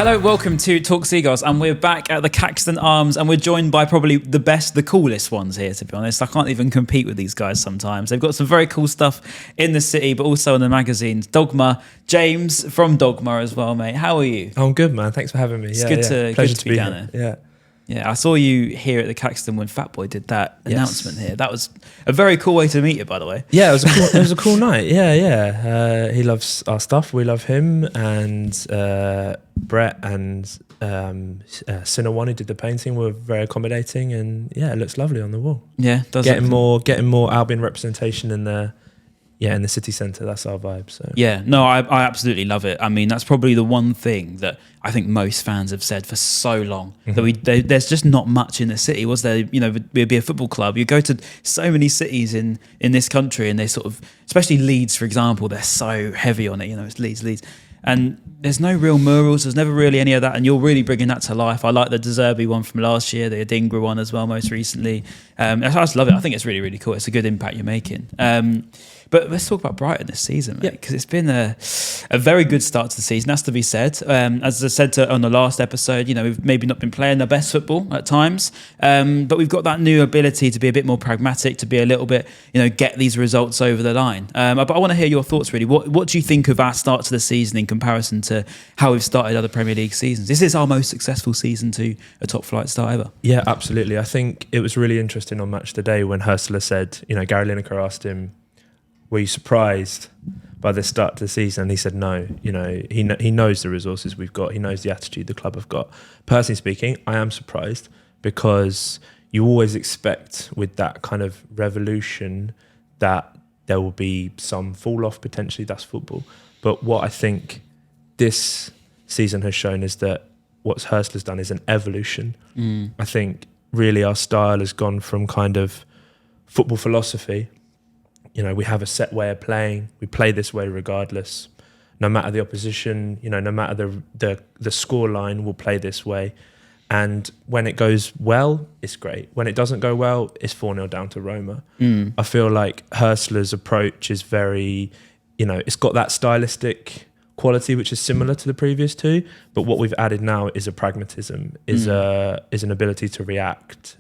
Hello, welcome to Talk Seagulls, and we're back at the Caxton Arms, and we're joined by probably the coolest ones here, to be honest. I can't even compete with these guys sometimes. They've got some very cool stuff in the city, but also in the magazines. Dogma, James from Dogma as well, mate. How are you? I'm good, man. Thanks for having me. It's good to be down here. Yeah, I saw you here at the Caxton when Fatboy did that announcement here. That was a very cool way to meet you, by the way. Yeah, it was a cool night. He loves our stuff. We love him. And Brett and Sinawani who did the painting were very accommodating. And yeah, it looks lovely on the wall. Yeah, does getting more Albion representation in the city centre. That's our vibe. So yeah, no, I absolutely love it. I mean, that's probably the one thing that I think most fans have said for so long, that there's just not much in the city, was there? You know, we'd be a football club. You go to so many cities in this country, and they sort of, especially Leeds, for example, they're so heavy on it. You know, it's Leeds. And there's no real murals. There's never really any of that. And you're really bringing that to life. I like the De Zerbi one from last year, the Adingra one as well, most recently. I just love it. I think it's really, really cool. It's a good impact you're making. But let's talk about Brighton this season, mate, because it's been a very good start to the season, has to be said. As I said on the last episode, you know, we've maybe not been playing the best football at times, but we've got that new ability to be a bit more pragmatic, to be a little bit, you know, get these results over the line. But I want to hear your thoughts, really. What do you think of our start to the season in comparison to how we've started other Premier League seasons? This is our most successful season to a top flight start ever. Yeah, absolutely. I think it was really interesting on Match Today when Hurstler said, you know, Gary Lineker asked him, were you surprised by the start to the season? And he said no. You know, he knows the resources we've got. He knows the attitude the club have got. Personally speaking, I am surprised, because you always expect with that kind of revolution that there will be some fall off potentially. That's football. But what I think this season has shown is that what Hurstler's done is an evolution. I think really our style has gone from kind of football philosophy. You know, we have a set way of playing. We play this way regardless. No matter the opposition, you know, no matter the score line, we'll play this way. And when it goes well, it's great. When it doesn't go well, it's 4-0 down to Roma. I feel like Hurstler's approach is very, you know, it's got that stylistic quality which is similar to the previous two. But what we've added now is a pragmatism, is an ability to react,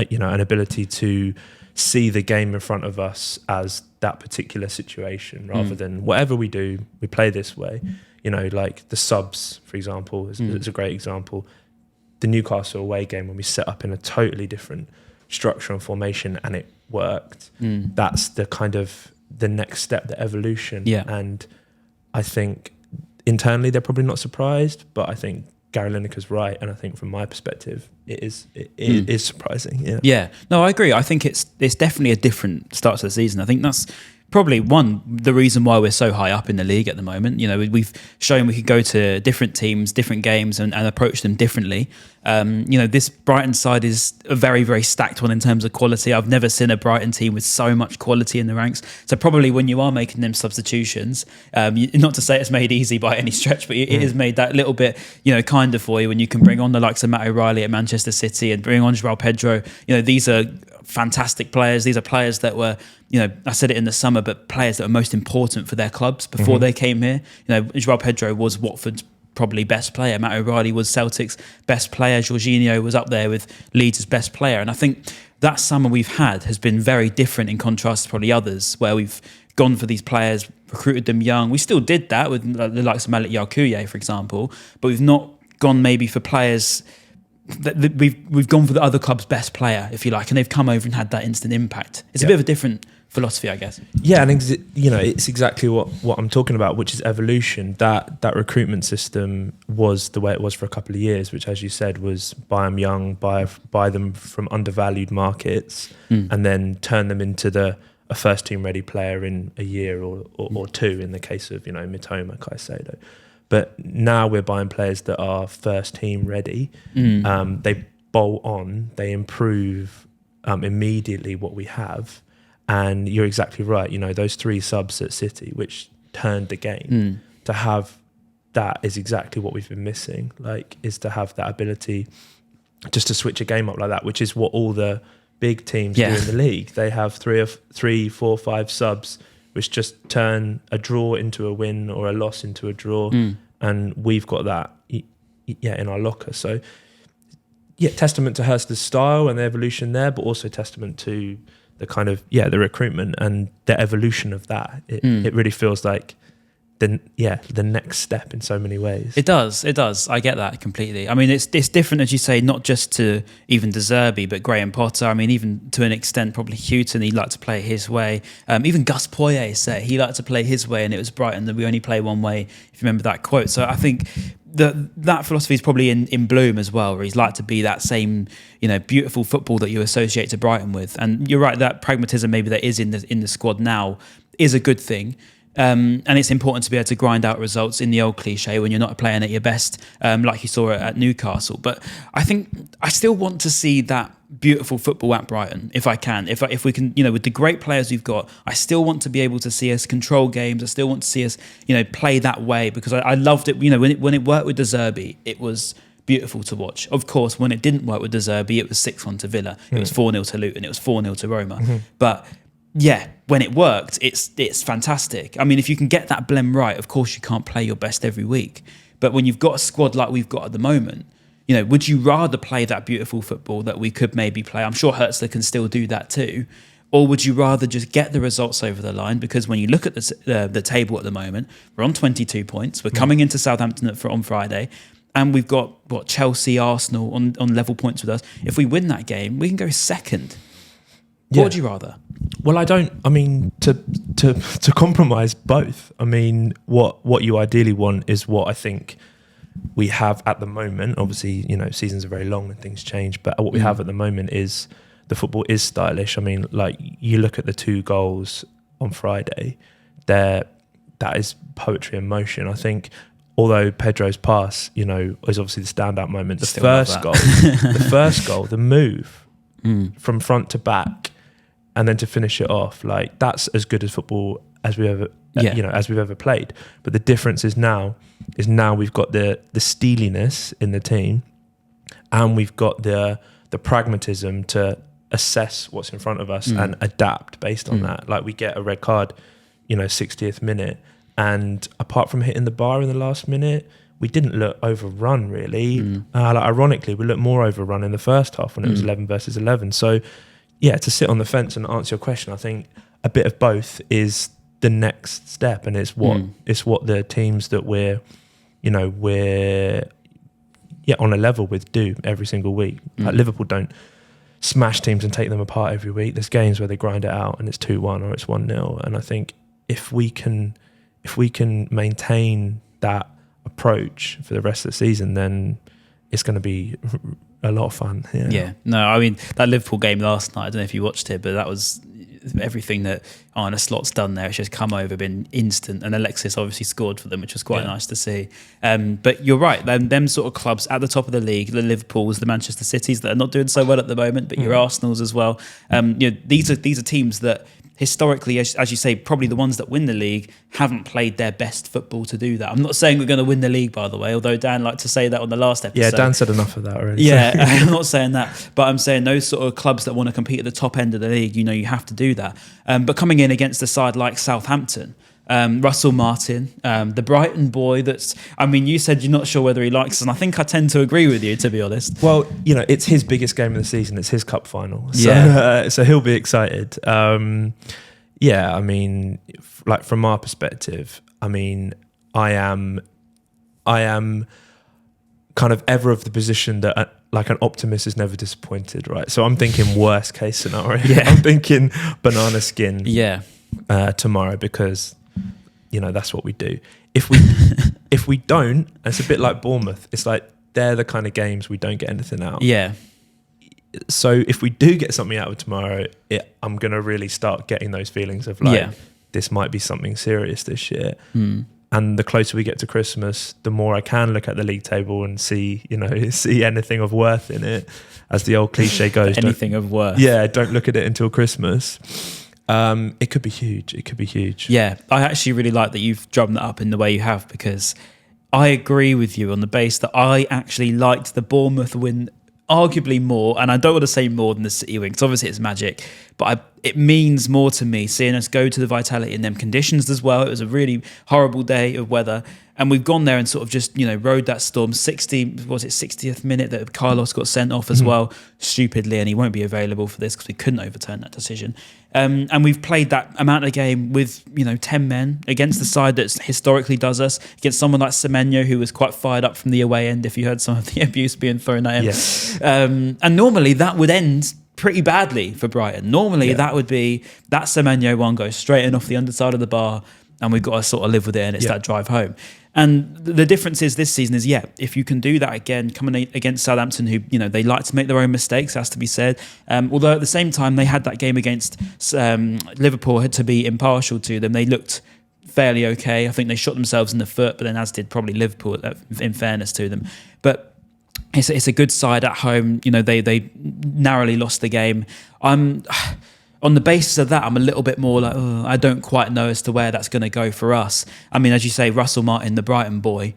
you know, an ability to see the game in front of us as that particular situation, rather than whatever we do, we play this way. You know, like the subs, for example, is a great example. The Newcastle away game, when we set up in a totally different structure and formation and it worked, that's the kind of the next step, the evolution. Yeah. And I think internally they're probably not surprised, but I think Gary Lineker's right, and I think from my perspective, it is surprising. Yeah. No, I agree. I think it's definitely a different start to the season. I think that's probably the reason why we're so high up in the league at the moment. You know, we've shown we could go to different teams, different games, and approach them differently. You know, this Brighton side is a very, very stacked one in terms of quality. I've never seen a Brighton team with so much quality in the ranks. So probably when you are making them substitutions, not to say it's made easy by any stretch, but it has made that little bit, you know, kinder for you when you can bring on the likes of Matt O'Reilly at Manchester City and bring on Joao Pedro. You know, these are fantastic players. These are players that were, you know, I said it in the summer, but players that were most important for their clubs before they came here. You know, Joao Pedro was Watford's probably best player. Matt O'Reilly was Celtic's best player. Jorginho was up there with Leeds' best player. And I think that summer we've had has been very different in contrast to probably others, where we've gone for these players, recruited them young. We still did that with the likes of Malik Yakuye, for example, but we've not gone maybe for players that we've gone for the other club's best player, if you like, and they've come over and had that instant impact. It's a bit of a different philosophy, I guess. Yeah, and you know, it's exactly what I'm talking about, which is evolution. That recruitment system was the way it was for a couple of years, which, as you said, was buy them young, buy them from undervalued markets, and then turn them into a first team ready player in a year or two, in the case of, you know, Mitoma, Caicedo. But now we're buying players that are first team ready. They bolt on, they improve immediately what we have. And you're exactly right. You know, those 3 subs at City, which turned the game, to have that is exactly what we've been missing. Like, is to have that ability just to switch a game up like that, which is what all the big teams do in the league. They have 3, 4, 5 subs, which just turn a draw into a win or a loss into a draw. And we've got that in our locker. So yeah, testament to Hurst's style and the evolution there, but also testament to the kind of the recruitment and the evolution of that. It really feels like the next step in so many ways. It does. I get that completely. I mean, it's different, as you say, not just to even De Zerbi, but Graham Potter. I mean, even to an extent, probably Houghton, he'd like to play his way. Even Gus Poyet said he liked to play his way, and it was Brighton that we only play one way, if you remember that quote. So I think that philosophy is probably in bloom as well, where he's like to be that same, beautiful football that you associate to Brighton with. And you're right, that pragmatism maybe that is in the squad now is a good thing. And it's important to be able to grind out results in the old cliche when you're not playing at your best, like you saw at Newcastle. But I think I still want to see that beautiful football at Brighton, if I can. If we can, with the great players we've got, I still want to be able to see us control games. I still want to see us, play that way, because I loved it. When it worked with De Zerbi, it was beautiful to watch. Of course, when it didn't work with De Zerbi, it was 6-1 to Villa. It was 4-0 to Luton. It was 4-0 to Roma. Mm-hmm. But yeah, when it worked, it's fantastic. I mean, if you can get that blend right, of course you can't play your best every week. But when you've got a squad like we've got at the moment, would you rather play that beautiful football that we could maybe play? I'm sure Hurstler can still do that too. Or would you rather just get the results over the line? Because when you look at the table at the moment, we're on 22 points. We're coming into Southampton on Friday. And we've got, Chelsea, Arsenal on level points with us. If we win that game, we can go second. What would you rather? Well, to compromise both. I mean, what you ideally want is what I think we have at the moment. Obviously, seasons are very long and things change, but what we have at the moment is the football is stylish. I mean, like, you look at the 2 goals on Friday, that is poetry in motion. I think, although Pedro's pass, is obviously the standout moment. The first goal, the move from front to back, and then to finish it off, like, that's as good as football as we ever, as we've ever played. But the difference is now we've got the steeliness in the team, and we've got the pragmatism to assess what's in front of us and adapt based on that. Like, we get a red card, 60th minute, and apart from hitting the bar in the last minute, we didn't look overrun really. Ironically, we looked more overrun in the first half when it was 11 versus 11. So, yeah, to sit on the fence and answer your question, I think a bit of both is the next step, and it's what the teams that we're on a level with do every single week. Like, Liverpool don't smash teams and take them apart every week. There's games where they grind it out and it's 2-1 or it's 1-0. And I think if we can maintain that approach for the rest of the season, then it's going to be a lot of fun. Yeah. No, I mean, that Liverpool game last night, I don't know if you watched it, but that was everything that Arne Slot's done there. It's just come over, been instant, and Alexis obviously scored for them, which was quite nice to see. But you're right, them sort of clubs at the top of the league, the Liverpools, the Manchester Cities that are not doing so well at the moment, but your Arsenals as well. These are teams that historically, as you say, probably the ones that win the league haven't played their best football to do that. I'm not saying we're going to win the league, by the way, although Dan liked to say that on the last episode. Yeah, Dan said enough of that already. Yeah, I'm not saying that, but I'm saying those sort of clubs that want to compete at the top end of the league, you have to do that. But coming in against a side like Southampton, Russell Martin, the Brighton boy you said you're not sure whether he likes us, and I think I tend to agree with you, to be honest. Well, it's his biggest game of the season. It's his cup final. So, so he'll be excited. I mean, like, from our perspective, I mean, I am kind of ever of the position that like an optimist is never disappointed, right? So I'm thinking worst case scenario. I'm thinking banana skin tomorrow, because that's what we do. If we don't, it's a bit like Bournemouth. It's like they're the kind of games we don't get anything out. Yeah. So if we do get something out of tomorrow, I'm going to really start getting those feelings of like, this might be something serious this year. And the closer we get to Christmas, the more I can look at the league table and see anything of worth in it. As the old cliche goes, anything of worth. Yeah, don't look at it until Christmas. It could be huge. Yeah, I actually really like that you've drummed that up in the way you have, because I agree with you on the base that I actually liked the Bournemouth win arguably more, and I don't want to say more than the City win, because obviously it's magic, but it means more to me seeing us go to the Vitality in them conditions as well. It was a really horrible day of weather, and we've gone there and sort of just, rode that storm. 60th minute that Carlos got sent off as well, stupidly, and he won't be available for this because we couldn't overturn that decision. And we've played that amount of game with 10 men against the side that historically does us, against someone like Semenyo, who was quite fired up from the away end, if you heard some of the abuse being thrown at him. Yes. And normally that would end pretty badly for Brighton. Normally that would be that Semenyo one goes straight in off the underside of the bar, and we've got to sort of live with it, and it's that drive home. And the difference is this season is, if you can do that again, coming against Southampton, who, they like to make their own mistakes, has to be said. Although at the same time, they had that game against Liverpool, had to be impartial to them. They looked fairly okay. I think they shot themselves in the foot, but then as did probably Liverpool, in fairness to them. But it's a good side at home. They narrowly lost the game. On the basis of that, I'm a little bit more like, I don't quite know as to where that's going to go for us. I mean, as you say, Russell Martin, the Brighton boy,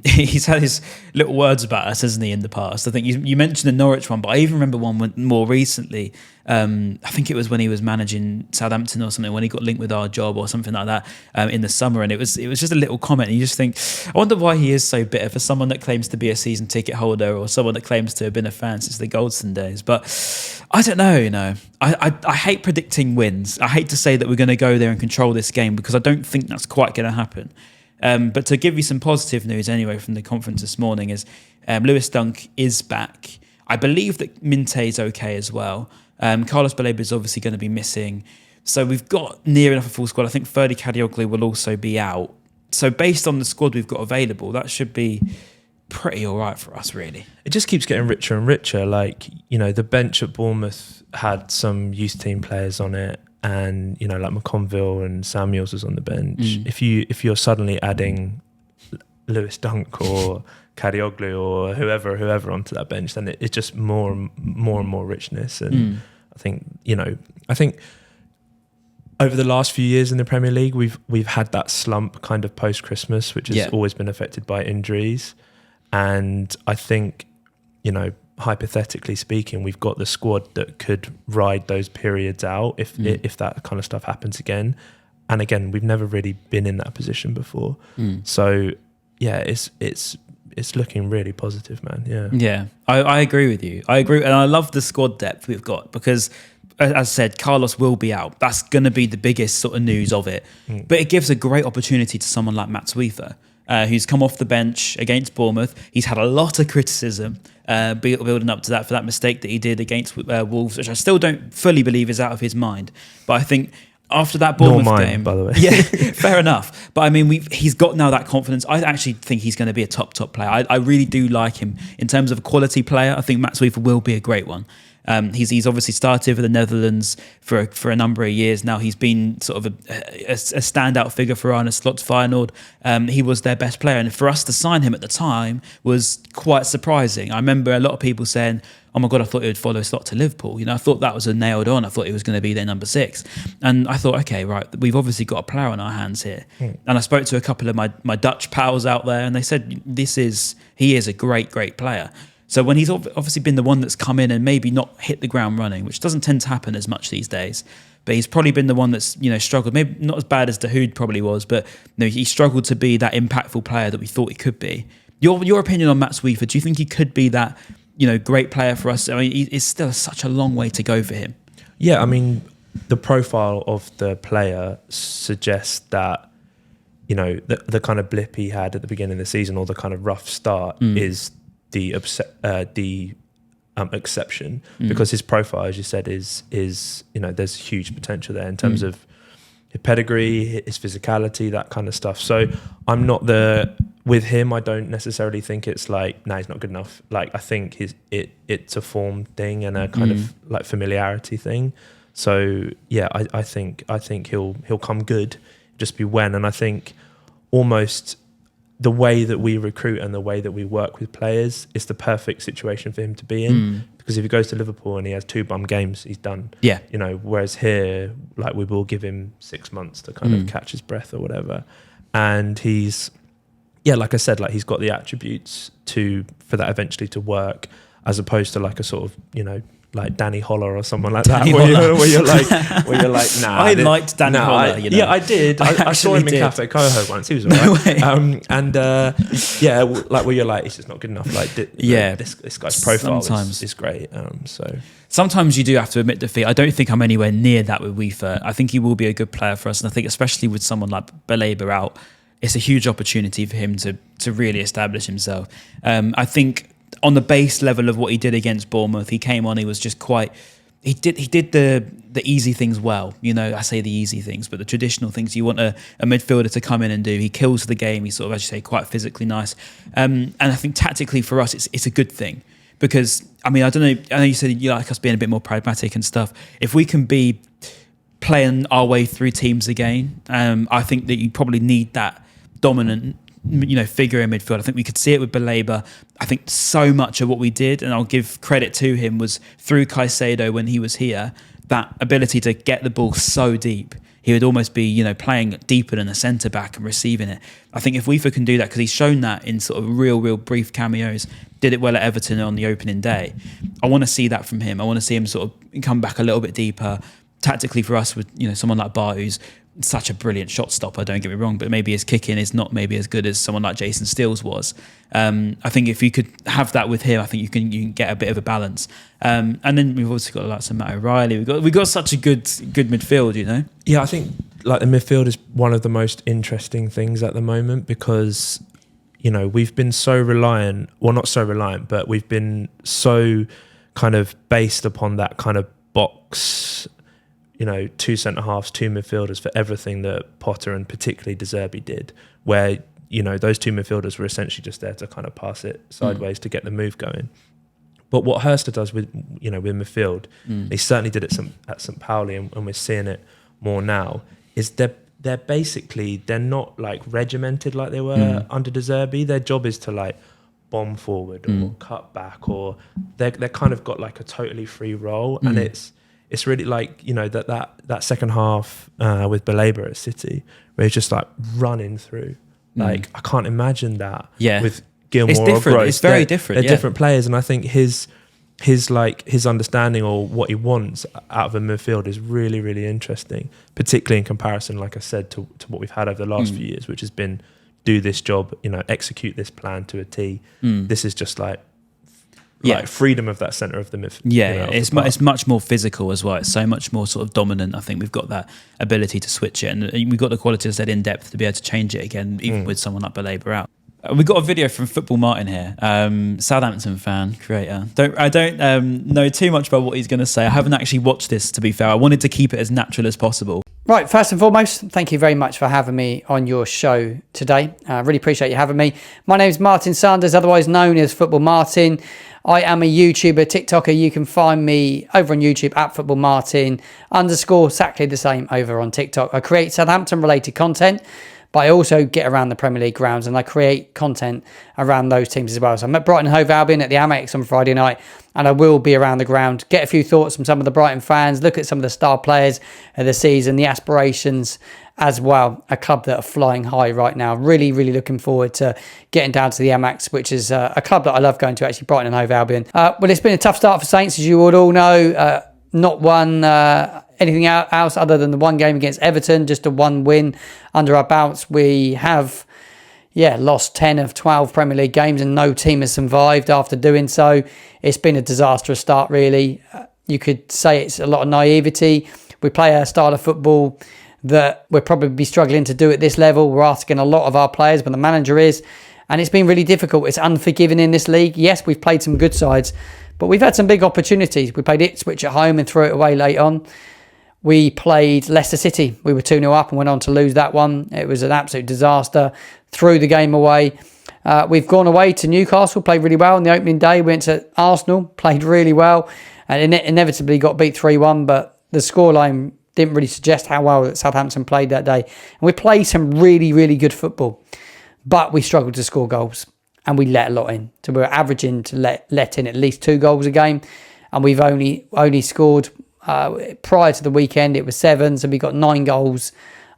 he's had his little words about us, hasn't he, in the past? I think you mentioned the Norwich one, but I even remember one more recently. I think it was when he was managing Southampton or something, when he got linked with our job or something like that in the summer. And it was just a little comment. And you just think, I wonder why he is so bitter for someone that claims to be a season ticket holder or someone that claims to have been a fan since the Goldson days. But I don't know, I hate predicting wins. I hate to say that we're going to go there and control this game, because I don't think that's quite going to happen. But to give you some positive news anyway from the conference this morning is Lewis Dunk is back. I believe that Minte's okay as well. Carlos Baleba is obviously going to be missing. So we've got near enough a full squad. I think Ferdy Kadioglu will also be out. So based on the squad we've got available, that should be pretty all right for us, really. It just keeps getting richer and richer. Like, the bench at Bournemouth had some youth team players on it, and like McConville and Samuels was on the bench. If you're suddenly adding Lewis Dunk or Kadioglu or whoever onto that bench, then it's just more and more richness. And I think over the last few years in the Premier League, we've had that slump kind of post Christmas, which has always been affected by injuries. And I think, hypothetically speaking, we've got the squad that could ride those periods out if that kind of stuff happens again. And again, we've never really been in that position before. So yeah, it's looking really positive, man. Yeah, I agree with you. I agree, and I love the squad depth we've got, because, as I said, Carlos will be out. That's going to be the biggest sort of news of it. But it gives a great opportunity to someone like Matt Sweether, who's come off the bench against Bournemouth. He's had a lot of criticism building up to that, for that mistake that he did against Wolves, which I still don't fully believe is out of his mind. But I think after that Bournemouth game, by the way, yeah, fair enough. But I mean, he's got now that confidence. I actually think he's going to be a top player. I really do like him in terms of a quality player. I think Matt Sweether will be a great one. He's obviously started for the Netherlands for a number of years now. He's been sort of a standout figure for Arne Slot's Feyenoord. He was their best player, and for us to sign him at the time was quite surprising. I remember a lot of people saying, "Oh my God, I thought he would follow Slot to Liverpool." I thought that was a nailed on. I thought he was going to be their number 6, and I thought, okay, right, we've obviously got a player on our hands here. And I spoke to a couple of my Dutch pals out there, and they said he is a great player. So when he's obviously been the one that's come in and maybe not hit the ground running, which doesn't tend to happen as much these days, but he's probably been the one that's struggled. Maybe not as bad as Dahoud probably was, but he struggled to be that impactful player that we thought he could be. Your opinion on Matt Sweether? Do you think he could be that great player for us? I mean, it's still such a long way to go for him. Yeah, I mean, the profile of the player suggests that the kind of blip he had at the beginning of the season, or the kind of rough start, is the exception, because his profile, as you said, is there's huge potential there in terms of his pedigree, his physicality, that kind of stuff. So I'm not with him. I don't necessarily think it's like, nah, he's not good enough. Like, I think it's a form thing and a kind of like familiarity thing. So yeah, I think he'll come good. Just be when, and I think almost the way that we recruit and the way that we work with players is the perfect situation for him to be in. Because if he goes to Liverpool and he has 2 bum games, he's done. Yeah. Whereas here, like, we will give him 6 months to kind of catch his breath or whatever. And he's, like I said, like, he's got the attributes for that eventually to work, as opposed to like a sort of, like Danny Holler or someone like that, where you're like, nah. I liked Danny Holler. Yeah, I did. I saw him in Cafe Coho once. He was alright. Like where you're like, it's just not good enough. Like, this guy's profile is great. So sometimes you do have to admit defeat. I don't think I'm anywhere near that with Weaver. I think he will be a good player for us, and I think especially with someone like Baleba out, it's a huge opportunity for him to really establish himself. I think on the base level of what he did against Bournemouth, he came on, he was just quite... He did the easy things well. You know, I say the easy things, but the traditional things you want a midfielder to come in and do. He kills the game. He's sort of, as you say, quite physically nice. And I think tactically for us, it's a good thing. Because, I mean, I don't know, I know you said you like us being a bit more pragmatic and stuff. If we can be playing our way through teams again, I think that you probably need that dominant figure in midfield. I think we could see it with Baleba. I think so much of what we did, and I'll give credit to him, was through Caicedo when he was here, that ability to get the ball so deep. He would almost be, playing deeper than a centre-back and receiving it. I think if Weaver can do that, because he's shown that in sort of real brief cameos, did it well at Everton on the opening day. I want to see that from him. I want to see him sort of come back a little bit deeper. Tactically for us, with someone like Bar, who's such a brilliant shot stopper, don't get me wrong, but maybe his kicking is not maybe as good as someone like Jason Steele's was. I think if you could have that with him, I think you can get a bit of a balance. And then we've also got like some Matt O'Reilly. We've got such a good midfield, Yeah, I think like the midfield is one of the most interesting things at the moment, because we've been so reliant. Well, not so reliant, but we've been so kind of based upon that kind of box. 2 centre-halves, 2 midfielders for everything that Potter and particularly De Zerbi did, where, those 2 midfielders were essentially just there to kind of pass it sideways to get the move going. But what Hurster does with midfield, he certainly did it at St. Pauli, and we're seeing it more now, is they're basically, they're not like regimented like they were under De Zerbi. Their job is to like bomb forward or cut back, or they're kind of got like a totally free role, and it's really like, that second half with Baleba at City, where he's just like running through. Like, I can't imagine that with Gilmore. It's different. Or Gross. It's very different. They're different players, and I think his understanding or what he wants out of a midfield is really, really interesting, particularly in comparison, like I said, to what we've had over the last few years, which has been do this job, execute this plan to a T. This is just like freedom of that centre of the midfield. It's much more physical as well. It's so much more sort of dominant. I think we've got that ability to switch it, and we've got the quality, as I said, in depth to be able to change it again, even with someone like Baleba out. We've got a video from Football Martin here, Southampton fan, creator. I don't know too much about what he's going to say. I haven't actually watched this, to be fair. I wanted to keep it as natural as possible. Right, first and foremost, thank you very much for having me on your show today. I really appreciate you having me. My name is Martin Sanders, otherwise known as Football Martin. I am a YouTuber, TikToker. You can find me over on YouTube at Football Martin _ exactly the same over on TikTok. I create Southampton related content, but I also get around the Premier League grounds and I create content around those teams as well. So I'm at Brighton Hove Albion at the Amex on Friday night, and I will be around the ground, get a few thoughts from some of the Brighton fans, look at some of the star players of the season, the aspirations as well. A club that are flying high right now. Really, really looking forward to getting down to the Amex, which is a club that I love going to, actually, Brighton and Hove Albion. Well, it's been a tough start for Saints, as you would all know. Not won anything else other than the one game against Everton, just a 1 win under our belts. We have lost 10 of 12 Premier League games, and no team has survived after doing so. It's been a disastrous start, really. You could say it's a lot of naivety. We play a style of football that we're probably struggling to do at this level. We're asking a lot of our players, but the manager is, and it's been really difficult. It's unforgiving in this league. Yes, we've played some good sides, but we've had some big opportunities. We played Ipswich at home and threw it away late on. We played Leicester City. We were 2-0 up and went on to lose that one. It was an absolute disaster. Threw the game away. We've gone away to Newcastle, played really well on the opening day. Went to Arsenal, played really well, and inevitably got beat 3-1, but the scoreline didn't really suggest how well that Southampton played that day. And we played some really, really good football, but we struggled to score goals, and we let a lot in. So we were averaging to let in at least 2 goals a game, and we've only scored, prior to the weekend, it was 7, so we got 9 goals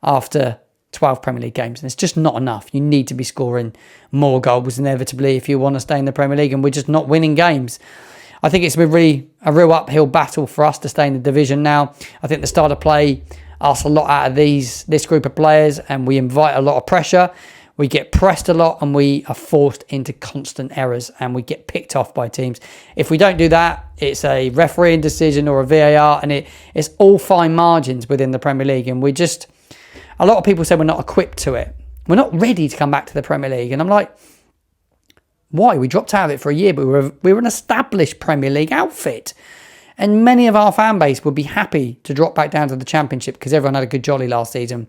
after 12 Premier League games, and it's just not enough. You need to be scoring more goals inevitably if you want to stay in the Premier League, and we're just not winning games. I think it's been really a real uphill battle for us to stay in the division now. I think the style of play asks a lot out of this group of players, and we invite a lot of pressure. We get pressed a lot, and we are forced into constant errors, and we get picked off by teams. If we don't do that, it's a refereeing decision or a VAR, and it's all fine margins within the Premier League. And a lot of people say we're not equipped to it. We're not ready to come back to the Premier League. And I'm like, why? We dropped out of it for a year, but we were an established Premier League outfit. And many of our fan base would be happy to drop back down to the Championship because everyone had a good jolly last season.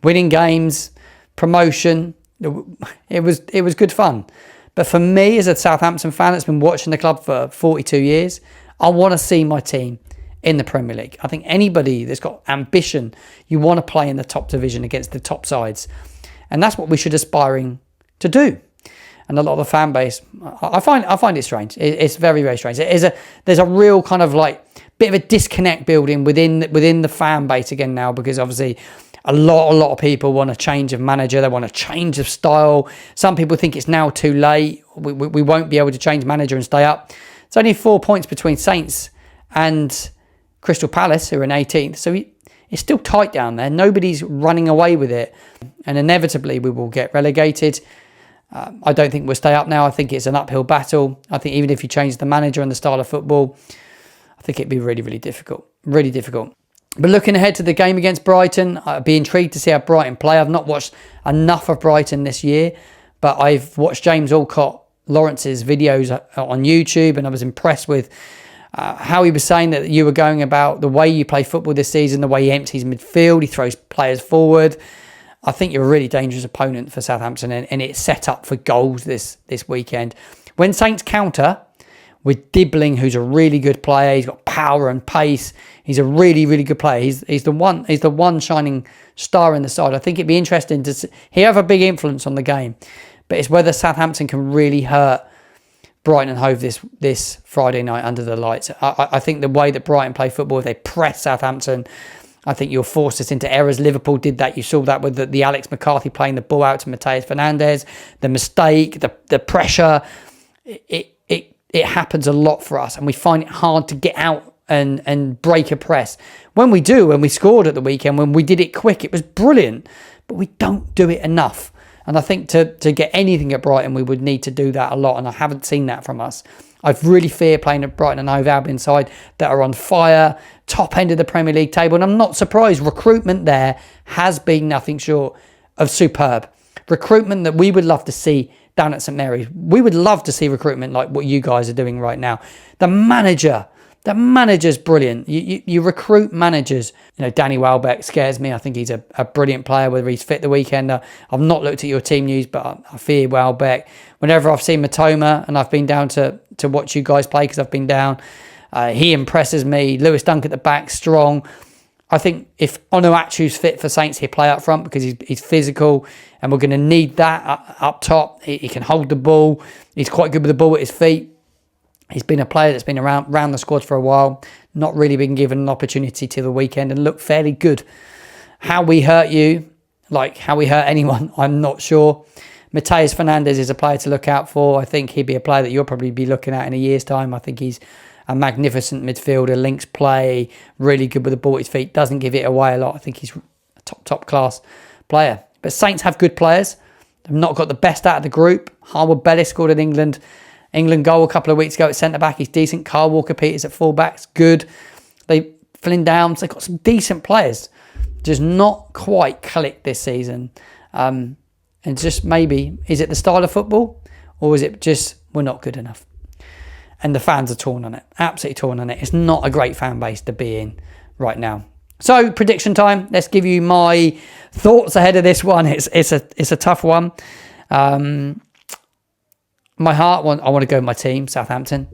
Winning games, promotion, it was good fun. But for me, as a Southampton fan that's been watching the club for 42 years, I want to see my team in the Premier League. I think anybody that's got ambition, you want to play in the top division against the top sides. And that's what we should aspiring to do. And a lot of the fan base, I find it strange. It's very, very strange. There's a real kind of like bit of a disconnect building within the fan base again now, because obviously a lot of people want a change of manager. They want a change of style. Some people think it's now too late. We won't be able to change manager and stay up. It's only 4 points between Saints and Crystal Palace, who are in 18th. So it's still tight down there. Nobody's running away with it. And inevitably we will get relegated. I don't think we'll stay up now. I think it's an uphill battle. I think even if you change the manager and the style of football, I think it'd be really, really difficult. Really difficult. But looking ahead to the game against Brighton, I'd be intrigued to see how Brighton play. I've not watched enough of Brighton this year, but I've watched James Alcott-Lawrence's videos on YouTube, and I was impressed with how he was saying that you were going about the way you play football this season, the way he empties midfield, he throws players forward. I think you're a really dangerous opponent for Southampton, and it's set up for goals this weekend. When Saints counter with Dibbling, who's a really good player, he's got power and pace. He's a really, really good player. He's the one shining star in the side. I think it'd be interesting to see. He have a big influence on the game, but it's whether Southampton can really hurt Brighton and Hove this Friday night under the lights. I think the way that Brighton play football, if they press Southampton, I think you'll force us into errors. Liverpool did that. You saw that with the Alex McCarthy playing the ball out to Mateus Fernandes. The mistake, the pressure, it happens a lot for us, and we find it hard to get out and break a press. When we do, when we scored at the weekend, when we did it quick, it was brilliant, but we don't do it enough. And I think to get anything at Brighton, we would need to do that a lot, and I haven't seen that from us. I really fear playing at Brighton and Hove Albion side that are on fire, top end of the Premier League table, and I'm not surprised. Recruitment there has been nothing short of superb. Recruitment that we would love to see down at St Mary's. We would love to see recruitment like what you guys are doing right now. The manager's brilliant. You recruit managers. Danny Welbeck scares me. I think he's a brilliant player, whether he's fit the weekend. I've not looked at your team news, but I fear Welbeck. Whenever I've seen Matoma, and I've been down to watch you guys play because I've been down, he impresses me. Lewis Dunk at the back, strong. I think if Onuachu's fit for Saints, he'll play up front because he's physical, and we're going to need that up top. He can hold the ball. He's quite good with the ball at his feet. He's been a player that's been around the squad for a while, not really been given an opportunity till the weekend, and looked fairly good. How we hurt you, like how we hurt anyone, I'm not sure. Mateus Fernandes is a player to look out for. I think he'd be a player that you'll probably be looking at in a year's time. I think he's a magnificent midfielder, links play, really good with the ball at his feet, doesn't give it away a lot. I think he's a top class player. But Saints have good players. They've not got the best out of the group. Harwood Bellis scored an England goal a couple of weeks ago at centre-back. He's decent. Kyle Walker-Peters at full-back's good. Flynn Downs, they've got some decent players. Just not quite clicked this season. And just maybe, is it the style of football? Or is it just, we're not good enough? And the fans are torn on it. Absolutely torn on it. It's not a great fan base to be in right now. So, prediction time. Let's give you my thoughts ahead of this one. It's a tough one. My heart, I want to go with my team, Southampton.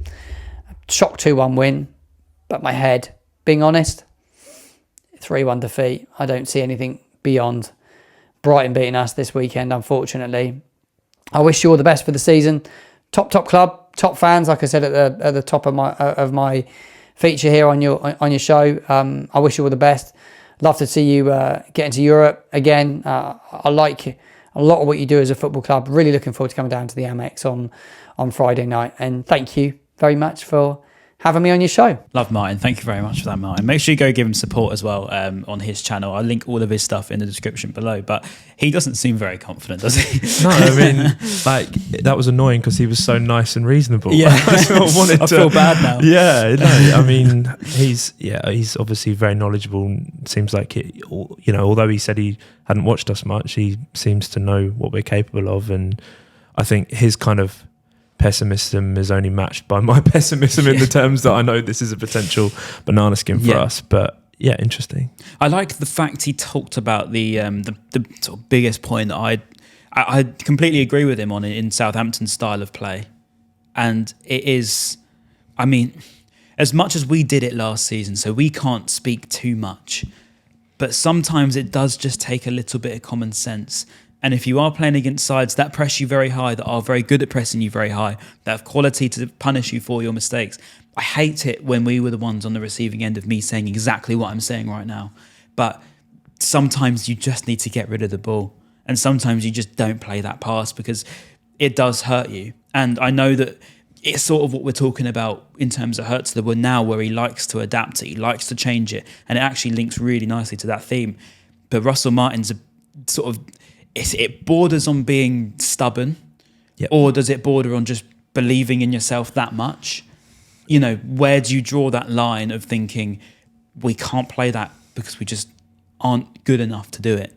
Shock 2-1 win. But my head, being honest, 3-1 defeat. I don't see anything beyond Brighton beating us this weekend, unfortunately. I wish you all the best for the season. Top club, top fans, like I said at the top of my feature here on your show. I wish you all the best. Love to see you get into Europe again. I like a lot of what you do as a football club. Really looking forward to coming down to the Amex on Friday night. And thank you very much for having me on your show. Love Martin. Thank you very much for that, Martin. Make sure you go give him support as well on his channel. I'll link all of his stuff in the description below. But he doesn't seem very confident, does he? No, I mean, like, that was annoying because he was so nice and reasonable. Yeah, I feel bad now. Yeah, no, I mean, he's obviously very knowledgeable. Seems like it, you know, although he said he hadn't watched us much, he seems to know what we're capable of. And I think his kind of pessimism is only matched by my pessimism in the terms that I know this is a potential banana skin for us. But yeah, interesting. I like the fact he talked about the sort of biggest point that I completely agree with him on in Southampton's style of play. And it is, I mean, as much as we did it last season, so we can't speak too much, but sometimes it does just take a little bit of common sense. And if you are playing against sides that press you very high, that are very good at pressing you very high, that have quality to punish you for your mistakes, I hate it when we were the ones on the receiving end of me saying exactly what I'm saying right now. But sometimes you just need to get rid of the ball. And sometimes you just don't play that pass because it does hurt you. And I know that it's sort of what we're talking about in terms of Hurtsler now, where he likes to adapt it, he likes to change it. And it actually links really nicely to that theme. But Russell Martin's a sort of... it borders on being stubborn, or does it border on just believing in yourself that much? You know, where do you draw that line of thinking we can't play that because we just aren't good enough to do it?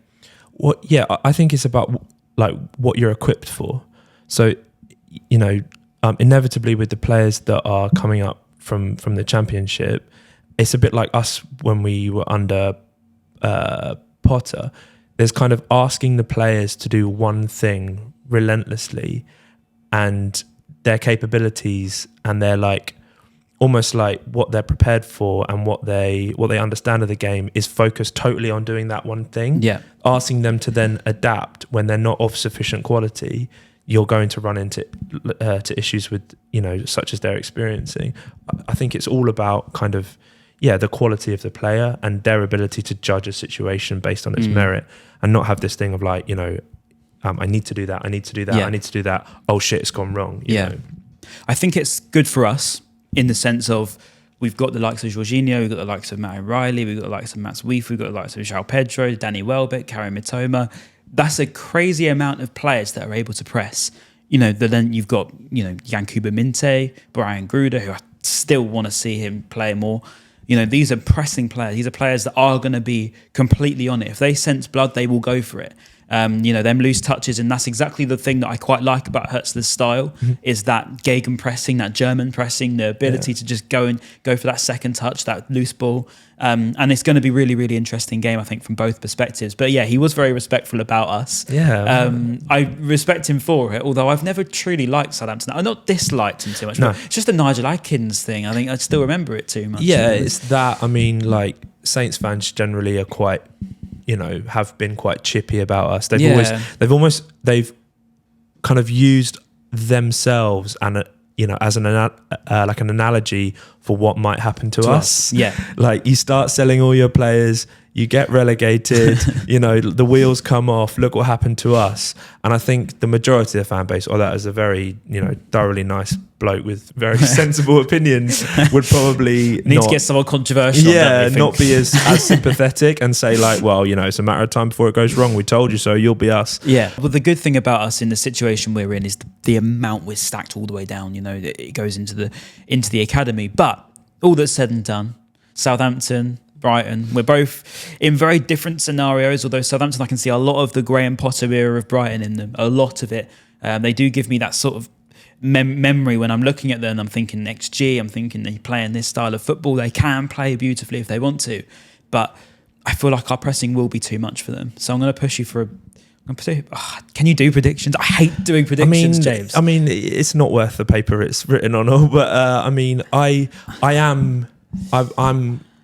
Well, yeah, I think it's about like what you're equipped for. So, you know, inevitably with the players that are coming up from the Championship, it's a bit like us when we were under Potter. There's kind of asking the players to do one thing relentlessly, and their capabilities and their like almost like what they're prepared for and what they understand of the game is focused totally on doing that one thing. Yeah. Asking them to then adapt when they're not of sufficient quality, you're going to run into to issues with, you know, such as they're experiencing. I think it's all about kind of the quality of the player and their ability to judge a situation based on its merit, and not have this thing of like, you know, I need to do that, I need to do that, I need to do that. Oh shit, it's gone wrong. You know? I think it's good for us in the sense of we've got the likes of Jorginho, we've got the likes of Matt O'Reilly, we've got the likes of Mats Weef, we've got the likes of João Pedro, Danny Welbeck, Karim Mitoma. That's a crazy amount of players that are able to press. You know, then you've got, you know, Yankuba Minte, Brian Gruder, who I still want to see him play more. You know, these are pressing players. These are players that are going to be completely on it. If they sense blood, they will go for it. You know, them loose touches, and that's exactly the thing that I quite like about Hurtsler's style, is that Gegen pressing, that German pressing, the ability to just go for that second touch, that loose ball. And it's going to be really, really interesting game, I think, from both perspectives. But yeah, he was very respectful about us. Yeah. I respect him for it, although I've never truly liked Southampton. I've not disliked him too much. No. But it's just a Nigel Adkins thing. I think I still remember it too much. Yeah, it's that. I mean, like, Saints fans generally are quite, you know, have been quite chippy about us. They've kind of used themselves and you know, as an like an analogy for what might happen to us. Yeah, like you start selling all your players, you get relegated, you know, the wheels come off. Look what happened to us. And I think the majority of the fan base, or that is a very, you know, thoroughly nice bloke with very sensible opinions, would probably need to get somewhat controversial. Yeah, not be as sympathetic and say like, well, you know, it's a matter of time before it goes wrong. We told you so. You'll be us. Yeah. Well, the good thing about us in the situation we're in is the amount we're stacked all the way down. You know, it goes into the academy. But all that's said and done, Southampton, Brighton, we're both in very different scenarios, although Southampton, I can see a lot of the Graham Potter era of Brighton in them, a lot of it. They do give me that sort of memory when I'm looking at them. I'm thinking XG, I'm thinking they're playing this style of football. They can play beautifully if they want to, but I feel like our pressing will be too much for them. So I'm going to push you for can you do predictions? I hate doing predictions, James. I mean, it's not worth the paper it's written on, but I mean, I'm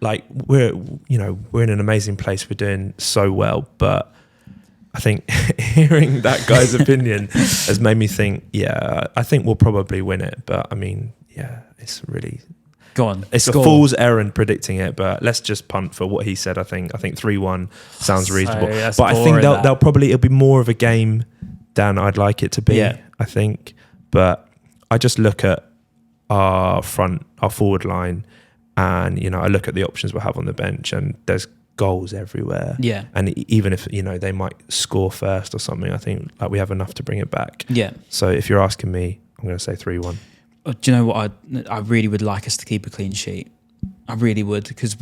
like, we're in an amazing place. We're doing so well, but I think hearing that guy's opinion has made me think, I think we'll probably win it. But I mean, it's really gone. It's a fool's errand predicting it, but let's just punt for what he said. I think 3-1 sounds reasonable. But I think it'll be more of a game than I'd like it to be. Yeah. I think, but I just look at our forward line, and I look at the options we'll have on the bench, and there's goals everywhere. Yeah. And even if they might score first or something, I think like we have enough to bring it back. Yeah. So if you're asking me, I'm going to say 3-1. Do you know what? I really would like us to keep a clean sheet. I really would, because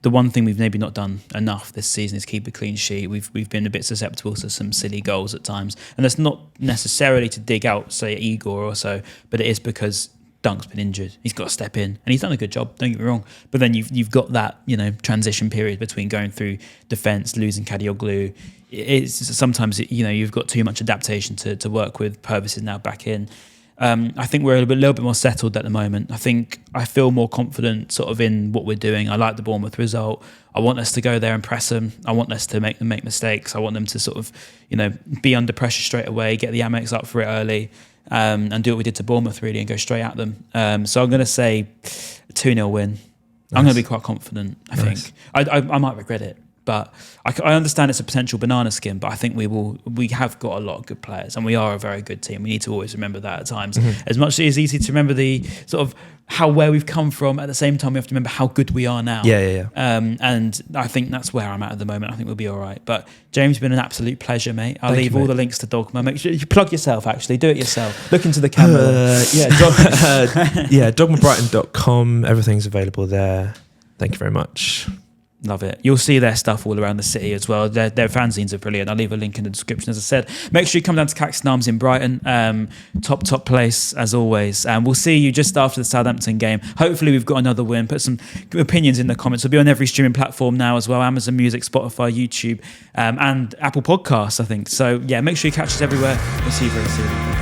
the one thing we've maybe not done enough this season is keep a clean sheet. We've been a bit susceptible to some silly goals at times, and that's not necessarily to dig out, say, Igor or so, but it is because Dunk's been injured. He's got to step in, and he's done a good job. Don't get me wrong, but then you've got that transition period between going through defence, losing Kadioglu. It's sometimes you've got too much adaptation to work with. Purvis is now back in. I think we're a little bit more settled at the moment. I feel more confident sort of in what we're doing. I like the Bournemouth result. I want us to go there and press them. I want us to make them make mistakes. I want them to sort of, be under pressure straight away, get the Amex up for it early, and do what we did to Bournemouth really and go straight at them. So I'm going to say a 2-0 win. Nice. I'm going to be quite confident, I think. I might regret it. But I understand it's a potential banana skin, but I think we have got a lot of good players, and we are a very good team. We need to always remember that at times. Mm-hmm. As much as it's easy to remember the sort of where we've come from, at the same time we have to remember how good we are now. Yeah. And I think that's where I'm at the moment. I think we'll be all right. But James, been an absolute pleasure, mate. I'll leave all the links to Dogma. Make sure you plug yourself, actually. Do it yourself. Look into the camera. Dogmabrighton.com. Everything's available there. Thank you very much. Love it. You'll see their stuff all around the city as well. Their fanzines are brilliant. I'll leave a link in the description, as I said. Make sure you come down to Caxton Arms in Brighton. Top place, as always. And we'll see you just after the Southampton game. Hopefully we've got another win. Put some opinions in the comments. We'll be on every streaming platform now as well. Amazon Music, Spotify, YouTube, and Apple Podcasts, I think. So, yeah, make sure you catch us everywhere. We'll see you very soon.